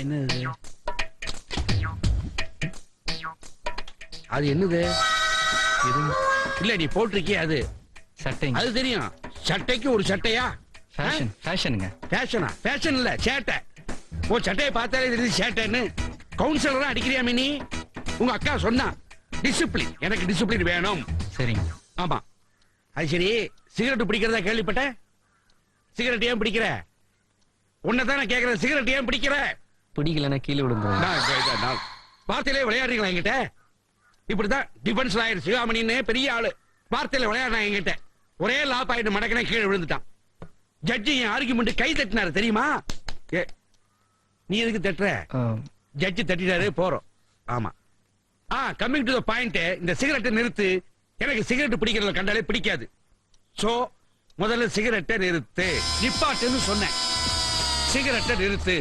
என்னது அது? என்னது? இல்ல நீ போட்டிருக்கிய அது சட்டைங்க. அது தெரியும். சட்டைக்கு ஒரு சட்டையா? ஃபேஷனுங்க. ஃபேஷனா? ஃபேஷன் இல்ல, சேட்டை. ஓ, சட்டையை பார்த்தாலே தெரியுது சேட்டைன்னு. கவுன்சிலரா அடிக்கிறியா மினி? உங்க அக்கா சொன்னா டிசிப்ளின், எனக்கு டிசிப்ளின் வேணும். சரிங்க. ஆமா. அது சரி, சிகரெட் பிடிக்கிறதா கேள்விப்பட்டேன். சிகரெட் ஏன் பிடிக்கிற? உன்னதான் நான் கேக்குறேன், சிகரெட் ஏன் பிடிக்கிற? பிடிக்கலன்னா கீழே விழுந்துரும். வார்த்தையிலே விளையாடுறீங்களா என்கிட்ட? இப்படிதான் டிஃபென்ஸ் லாயர் சிவாமணின்னு பெரிய ஆளு வார்த்தையில விளையாடுறான் என்கிட்ட. ஒரே லா பாயிண்ட் மடக்கினா கீழே விழுந்துட்டான். ஜட்ஜி என் ஆர்குமெண்ட் கை தட்டினாரு தெரியுமா? நீ எதுக்கு தட்டுற? ஜட்ஜி தட்டிட்டாரு, போறோம். ஆமா. Coming to the point. இந்த சிகரெட்டை நிறுத்து. எனக்கு சிகரெட் பிடிக்கிறத கண்டாலே பிடிக்காது. சோ முதல்ல சிகரெட்டை நிறுத்து. நிப்பாட்டுன்னு சொன்னேன். சிகரெட்டை நிறுத்து.